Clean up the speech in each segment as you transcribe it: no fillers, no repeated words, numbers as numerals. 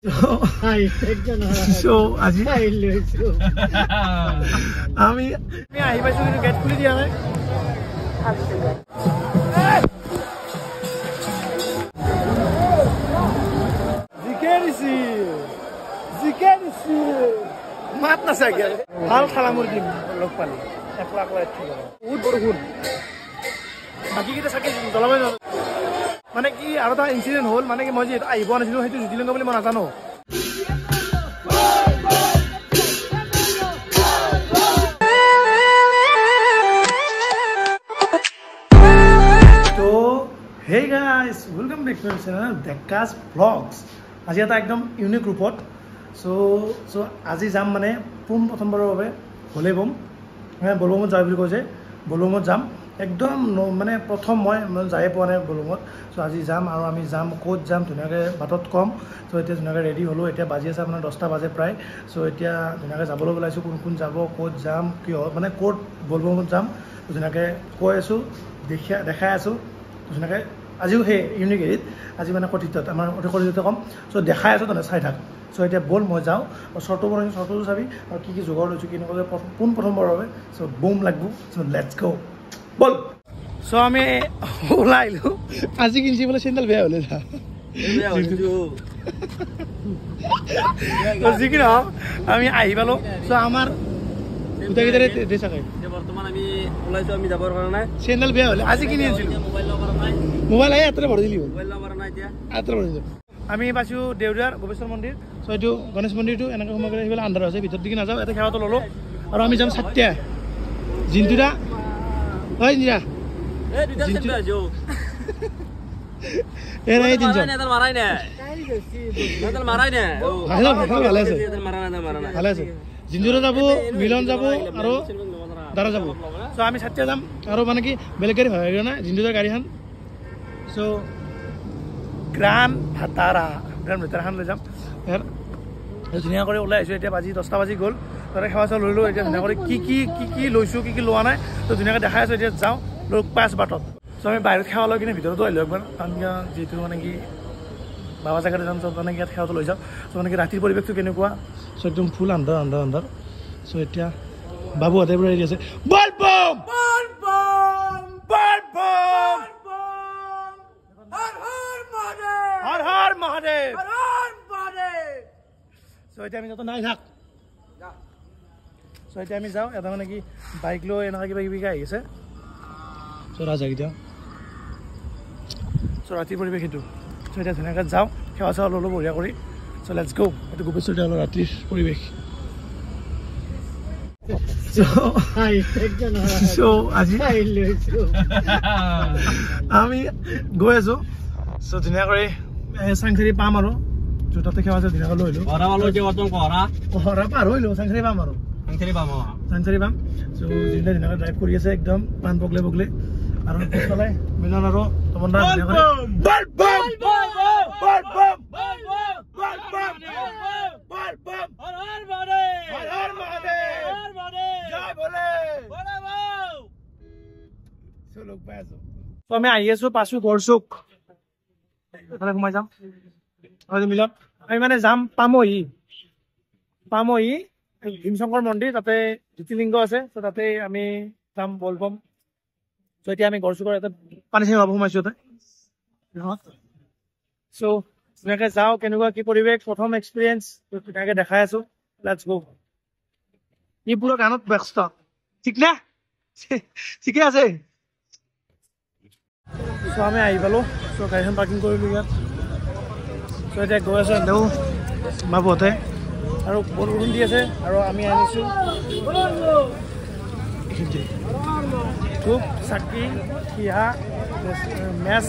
So আজি আমি আহি পাইছো কিন্তু গেট খুলি দিয়া নাই মাত নাচাগে ভাল খালা মোৰ দিম লগ পালি একলা একলা বহুত বৰষুণ বাকী কেইটা চাগে জলবায়ু মানে কি আৰু এটা ইনচিডেণ্ট হ'ল মানে কি মই যে আহিব নাছিলো সেইটো জিতিলেংগ বুলি মই নাজানো তো hey guys welcome back to our channel Dekas Vlogs আজি এটা একদম ইউনিক ৰূপত so আজি যাম মানে প্ৰথমবাৰৰ বাবে ভলেবম বলবমত যাই বুলি কৈছে বলবমত যাম একদম মানে প্ৰথম মই যাই পোৱা নাই বলবমত so আজি যাম আৰু আমি যাম ক'ত যাম ধুনীয়াকৈ বাটত কম so এতিয়া ধুনীয়াকৈ ৰেডি হ'লো এতিয়া বাজি আছে আপোনাৰ 10টা বাজে প্ৰায় so এতিয়া ধুনীয়াকৈ যাবলৈ ওলাইছোঁ কোন যাব ক'ত যাম কি মানে ক'ত বলবমত যাম ধুনীয়াকৈ কৈ আছোঁ দেখাই আছোঁ ধুনীয়াকৈ আজিও সেই ইউনিক এৰিত আজি মানে কথিতত আমাৰ অতি কথিত কম so দেখাই আছোঁ তনে চাই থাক so এতিয়া বল মই যাওঁ চৰ্টো চাবি আৰু কি যোগাৰ লৈছোঁ কেনেকৈ প্ৰথমবাৰৰ বাবে so বুম লাগব so let's go ball so আমি ওলাইলোঁ আজি কিনছি বোলে চেণ্ডেল বেয়া হ'লে যা যিকি নহওক আমি আহি পালোঁ so আমাৰ গোটেইকেইটাৰে দেখাই বৰ্তমান আমি ওলাইছোঁ আমি যাবৰ কাৰণে চেণ্ডেল বেয়া হ'লে আজি কিনি আনিছিলোঁ মোবাইল আহি এটাৰে ভৰাই দিলি মোবাইল নাম্বাৰ নাই এতিয়া এটাৰে ভৰাই দিলোঁ আমি পাইছোঁ দেউৰীয়াৰ গোবেশ্বৰ মন্দিৰ চ' এইটো গণেশ মন্দিৰটো এনেকৈ সোমাই গ'লে সেইফালে আন্ধাৰ আছে ভিতৰত দিকে নাযাওঁ এটা সেৱাটো ল'লোঁ আৰু আমি যাম চাতিয়া জিন্তুৰা হয় জিন্তুৰা ভালে আছে জিন্তুৰা যাব মিলন যাব আৰু দাদা যাব চ' আমি চাতিয়া যাম আৰু মানে কি বেলেগ গাড়ী ভাড়া নাই জিন্তুৰাৰ গাড়ীখন চ' গ্ৰাণ্ড ভাটাৰাখন লৈ যাম ধুনীয়া কৰি ওলাই আহিছোঁ এতিয়া 10টা বাজি গ'ল তাতে সেৱা চেৱা লৈলোঁ এতিয়া ধুনীয়া কৰি কি লৈছোঁ কি লোৱা নাই তো ধুনীয়াকৈ দেখাই আছোঁ এতিয়া যাওঁ লগ পাই আছোঁ বাটত চ' আমি বাহিৰত সেৱা লৈ কিনে ভিতৰতো আহিলোঁ একবাৰ কাৰণ যিহেতু মানে কি বাবা জেগাতে যাম চব মানে কি ইয়াত সেৱাটো লৈ যাওঁ চ' মানে কি ৰাতিৰ পৰিৱেশটো কেনেকুৱা চ' একদম ফুল আন্ধাৰ চ' এতিয়া বাবুহঁতে পৰা ৰেডি আছে বলবম হৰ হৰ মহাদেৱ চ' এতিয়া আমি যাতে নাই থাক চ' এতিয়া আমি যাওঁ এটা মানে কি বাইক লৈ এনেকুৱা কিবা আহি আছে চ' ৰাজাকেইটা চ' ৰাতিৰ পৰিৱেশ সেইটো চ' এতিয়া ধুনীয়াকৈ যাওঁ সেৱা চেৱা ল'লোঁ বঢ়িয়া কৰি চ' লেটছ গো এইটো গোপেশ্বৰ অলপ ৰাতিৰ পৰিৱেশ আজি আমি গৈ আছোঁ চ' ধুনীয়া কৰি চাংচাৰি পাম আৰু তাতে সেৱা আছে ধুনীয়াকৈ লৈ কহৰা পাৰ হৈ লো চাংচাৰি পাম আৰু চাংচাৰি পাম চ' যিবিলাক ধুনীয়াকৈ ড্ৰাইভ কৰি আছে একদম পাণ বগলে আৰু পিছফালে মিলন আৰু তমন্না আমি আহি আছো পাছো গড়চুক এফালে সোমাই যাম মিলন আমি মানে যাম পামহি ভীমশংকৰ মন্দিৰ তাতে জ্যোতিলিংগ আছে ত' তাতে আমি যাম বলবম চ' এতিয়া আমি গড়চুকৰ ইয়াতে পানী চানী পাব সোমাইছোঁ ইয়াতে চ' ধুনীয়াকৈ যাওঁ কেনেকুৱা কি পৰিৱেশ প্ৰথম এক্সপিৰিয়েঞ্চ ধুনীয়াকৈ দেখাই আছোঁ লেটছ গো ই পুৰা গানত ব্যস্ত ঠিক নে ঠিকে আছে চ' আমি আহি পালোঁ চ' গাড়ীখন পাৰ্কিং কৰিলোঁ ইয়াত চ' এতিয়া গৈ আছোঁ এনেও বাবুহঁতে আৰু বৰষুণ দি আছে আৰু আমি আনিছোঁ ধূপ চাকি সিহা মেচ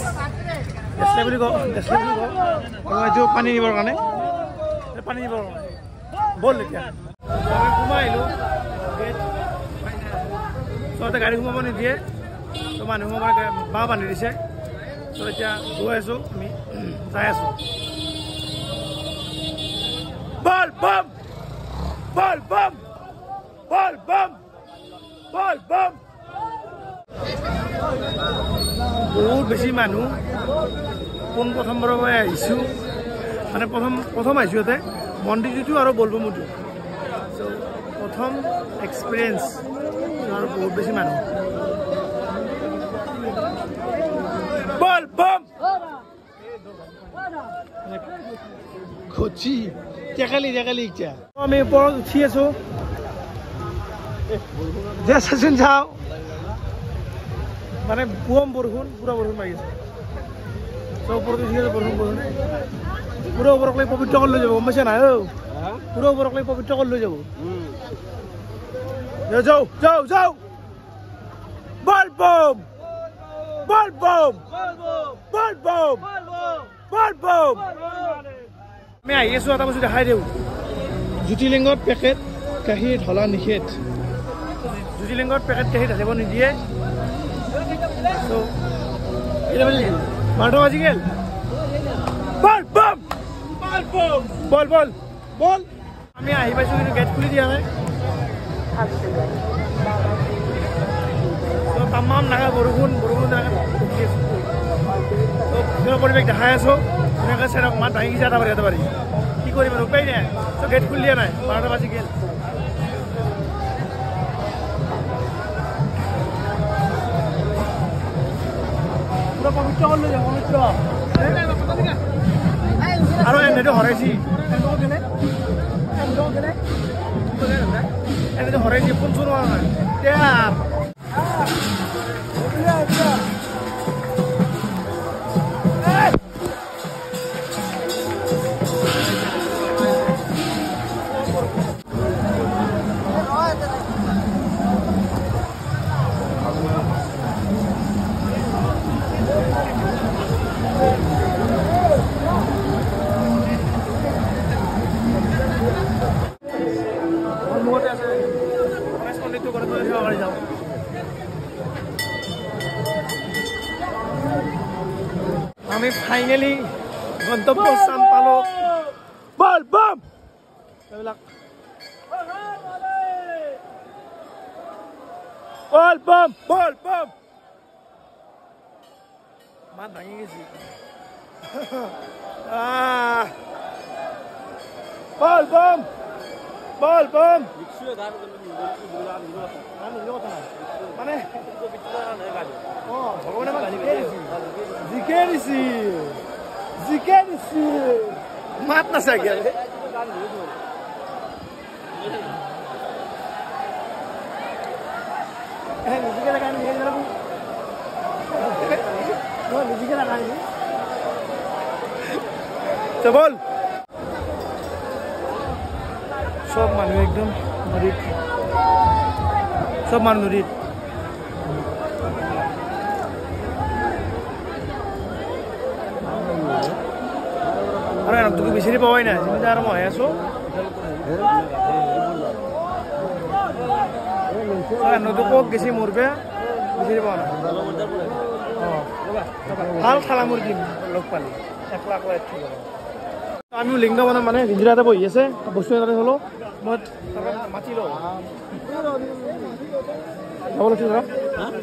দেচলে বুলি কওঁ আৰু এইটো পানী নিবৰ কাৰণে ব'ল এতিয়া আমি সোমাই আহিলোঁ চ' গাড়ী সোমাব নিদিয়ে ত' মানুহ সোমাব বাঁহ বান্ধি দিছে চ' এতিয়া গৈ আছোঁ আমি যাই আছোঁ বলবম বহুত বেছি মানুহ পোনপ্ৰথমবাৰৰ পৰা আহিছোঁ মানে প্ৰথম আহিছোঁ ইয়াতে মন্দিৰটো আৰু বলবমটো চ' প্ৰথম এক্সপিৰিয়েঞ্চ আৰু বহুত বেছি মানুহ বলবম কচি টেকালি ইচ্ছা আমি ওপৰত উঠি আছোঁ চাচোন চাওঁ মানে পুৰম বৰষুণ পুৰা বৰষুণ মাৰি আছে চ' ওপৰত উঠি আছে বৰষুণ পুৰা ওপৰক লৈ পবিত্ৰ কৰি লৈ যাব গম পাইছা নাই পুৰা ওপৰক লৈ পবিত্ৰ কৰি লৈ যাব যাওঁ বলবম আমি আহি আছোঁ এটা বস্তু দেখাই দিওঁ জ্যোতিলিংগত পেকেট কাঁহী ঢলা নিষেধ জ্যোতিলিংগত পেকেট কাঁহী ঢালিব নিদিয়ে বাৰটা বাজি গেল বল আমি আহি পাইছোঁ কিন্তু গেট খুলি দিয়া নাই তামাম নাগা বৰষুণ পৰিৱেশ দেখাই আছোঁ ধুনীয়াকৈ চেৰক মাত ভাঙি যাব পাৰি কি কৰিম আৰু উপায় নাই ত' গেট খুলি দিয়া নাই 12টা বাজি গেল পুৰা পবিত্ৰ কৰি লৈ যাম পবিত্ৰ আৰু এনেটো হৰাইছি এনেটো হৰাইছি ফোন চোন হোৱা নাই আমি ফাইনেলি গন্তব্যস্থান পালোঁ বলবম এইবিলাক বলবম মাত ভাঙি গেছি বলবম মানে ভগৱানে আমাক জিকে দিছি মাত নাচাগে নিজিকে লগা বল সব মানুহ একদম নদীত সব মানুহ নদীত আৰু এনকটোকে বিচাৰি পোৱাই নাই যেনেকৈ আৰু মই আছোঁ এনকটো ক'ত গেছি মোৰ পে বিচাৰি পোৱা নাই ভাল খালা মোৰ দিম লগ পালি একলা আমিও লিংগ মানে ভিঞ্জিৰা এটা বহি আছে বস্তু এটা হ'লো মই মাতি লওঁ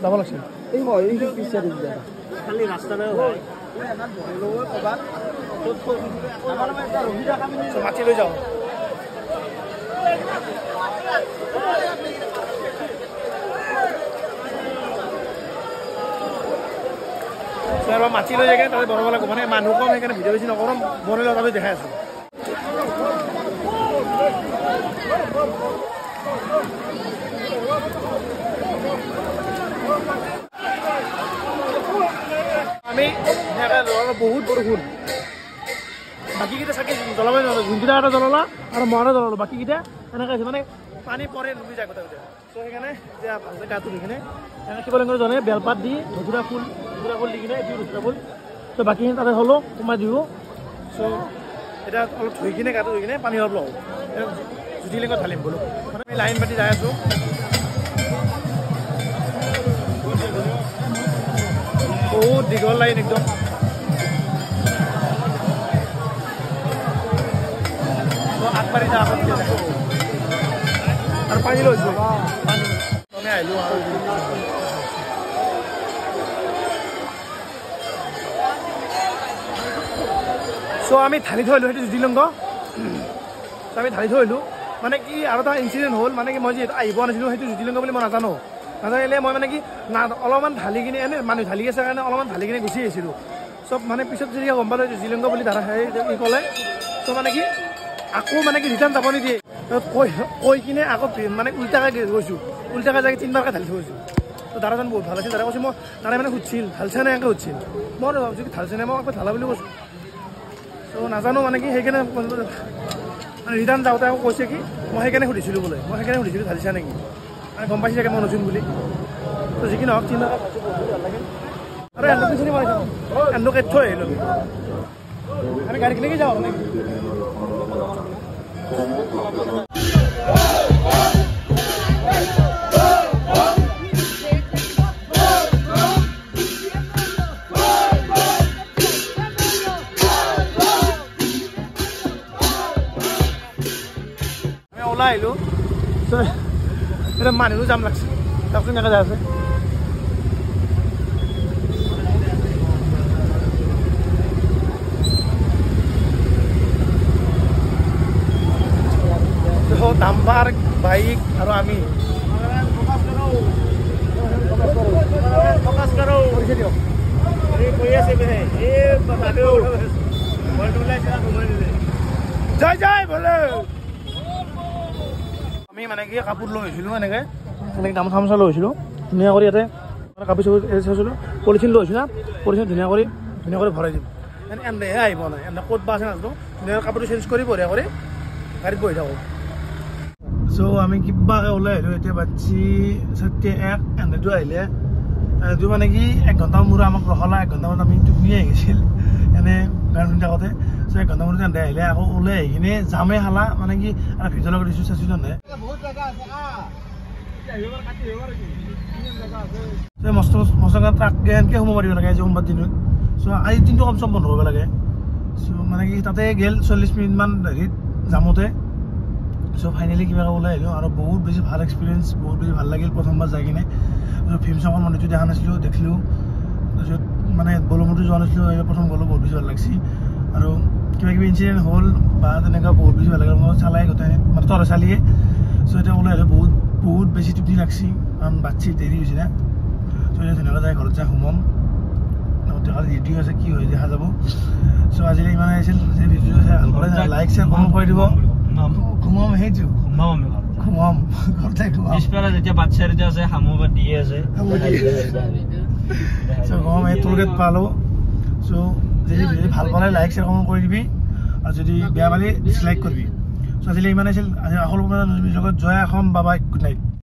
যাব লাগিছিল খালি ৰাস্তা মাতি লৈ যাওঁ মাতি লৈ যায় তাতে বনাব লাগিব মানে মানুহ কম সেইকাৰণে ভিডিঅ' বেছি নকৰোঁ বনাই লওঁ আমি দেখাই আছোঁ আমি বহুত বৰষুণ বাকীকেইটা চাগে জ্বলাবই নোৱাৰো যোনকেইটা এটা জ্বলালা আৰু মই এটা জ্বলালোঁ বাকীকেইটা এনেকৈ আছে মানে পানী পৰে ডুবি যায় গোটেই গোটেই চ' সেইকাৰণে এতিয়া ভালকৈ গাটো ধুই কিনে এনেকৈ শিৱলিংগৰ জনে বেলপাত দি ধুতুৰা ফুল দি কিনে এইটো ধুতুৰা ফুল চ' বাকীখিনি তাতে হ'লেও সোমাই দিওঁ চ' এতিয়া অলপ ধুই কিনে গাটো ধুই কিনে পানী অলপ লওঁ জ্যোতিলিংগত ঢালিম বোলো মানে আমি লাইন পাতি যাই আছোঁ বহুত দীঘল লাইন একদম আগবাঢ়ি যা আৰু পানী লৈছোঁ আমি আহিলোঁ আৰু চ' আমি ঢালি থৈ আহিলোঁ সেইটো জ্যোতিলিংগ চ' আমি ঢালি থৈ আহিলোঁ মানে কি আৰু এটা ইনচিডেণ্ট হ'ল মানে কি মই যিহেতু আহিব নাছিলোঁ সেইটো জ্যোতিলিংগ বুলি মই নাজানো নাজানিলে মই মানে কি অলপমান ঢালি কিনে এনেই মানুহ ঢালি আছে কাৰণে অলপমান ঢালি কিনে গুচি আহিছিলোঁ চব মানে পিছত যদি গম পালোঁ জ্যোতিলিংগ বুলি ধাৰা হেৰি ক'লে চ' মানে কি আকৌ মানে কি ৰিটাৰ্ণ যাব নিদিয়ে কৈ কিনে আকৌ মানে উল্টাকৈ গৈছোঁ উল্টাকৈ যাই 3বাৰকৈ ঢালি থৈ গৈছোঁ ত' দাদাজন বহুত ভাল আছিল দাদা কৈছে মই দাদাই মানে সুধিছিল ঢালছেনে এনেকৈ সুধিছিল মই ভাবিছোঁ কি ঢালছেনে মই আকৌ ঢালা বুলি কৈছোঁ ত' নাজানো মানে কি সেইকাৰণে ৰিটাৰ্ণ যাওঁতে আকৌ কৈছে কি মই সেইকাৰণে সুধিছিলোঁ বোলে মই সেইকাৰণে সুধিছিলোঁ ঢালিছা নেকি মানে গম পাইছে চাগে মই নতুন বুলি ত' যিকি নহওক 3বাৰকৈ ভালছে বহুত ভাল লাগিল আৰু এণ্ডক চিনি পাইছোঁ এণ্ডক এৰি থৈ আহিলোঁ আমি গাড়ী কিনে যাওঁ নেকি ওলাই আহিলোঁ এতিয়া মানুহো যাম লাগছে চাওকচোন এনেকৈ যাই আছে ডাম্পাৰ বাইক আৰু আমি জয় জয় বোলে আমি মানে কি কাপোৰ লৈ আহিছিলোঁ এনেকৈ গামোচা চামোচা লৈ আহিছিলোঁ ধুনীয়া কৰি ইয়াতে কাপোৰ চাপোৰ চাইছিলোঁ পলিথিন লৈ আহিছোঁ না পলিথিন ধুনীয়া কৰি ভৰাই দিম এনেহে আহিব নাই এনে ক'ত বা আছে নাজানো ধুনীয়া কাপোৰটো চেঞ্জ কৰি বঢ়িয়া কৰি গাড়ীত বহি থাকোঁ চ' আমি কিবাকৈ ওলাই আহিলোঁ এতিয়া বাচ্ছি 1:01 এনেটো আহিলে এইটো মানে কি 1 ঘণ্টা মূৰত আমাক ৰখালা 1 ঘণ্টামান আমি টোপনি আহি গৈছিল এনে গান শুনি থাকোঁতে চ' 1 ঘণ্টা মূৰত এনে আহিলে আকৌ ওলাই আহি কিনে জামে খালা মানে কি আৰু ভিডিঅ' লগত দিছোঁ চাইছিলোঁ নে মস্ত মস্ত ট্ৰাক এনেকৈ সোমাব পাৰিব লাগে আজি সোমবাৰ দিনত চ' আজি দিনটো কম চম বন্ধ কৰিব লাগে চ' মানে কি তাতে গেল 40 মিনিটমান হেৰিত জামতে চ' ফাইনেলি কিবাকৈ ওলাই আহিলোঁ আৰু বহুত বেছি ভাল এক্সপিৰিয়েঞ্চ বহুত বেছি ভাল লাগিল প্ৰথমবাৰ যাই কিনে ভীমশংকৰ মন্দিৰটো দেখা নাছিলোঁ দেখিলোঁ তাৰপিছত মানে বলমুৰটো যোৱা নাছিলোঁ এইবাৰ প্ৰথম গ'লোঁ বহুত বেছি ভাল লাগিছে আৰু কিবা কিবি ইনচিডেণ্ট হ'ল বা তেনেকুৱা বহুত বেছি ভাল লাগিল মই চালাই গোটেই মানে তৰে চালিয়ে চ' এতিয়া ওলাই আহিলোঁ বহুত বেছি টোপনি লাগছি কাৰণ বাচ্ছি দেৰি হৈছে না চ' এতিয়া ধুনীয়াকৈ যাই ঘৰত যাই সোমাম কালি ভিডিঅ' আছে কি হৈ দেখা যাব চ' আজিলৈ ইমান আহিছিল যে ভিডিঅ' চাই ভাল কৰে লাইক শ্বেয়াৰ কমেণ্ট কৰি দিব ঘুমাম সেইটো ঘুমাম ঘৰতে ঘুমাম পিছফালে যেতিয়া বাচ্ছাৰ যে আছে হামুৰ দিয়ে আছে চ' ঘুমাম এই টোলগেট পালোঁ চ' যদি ভাল পালে লাইক শ্বেয়াৰ কমেণ্ট কৰি দিবি আৰু যদি বেয়া পালে ডিছলাইক কৰিবি চ' আজিলৈ ইমান আছিল আজি আকৌ লগত জয় অসম বাবাই গুড নাইট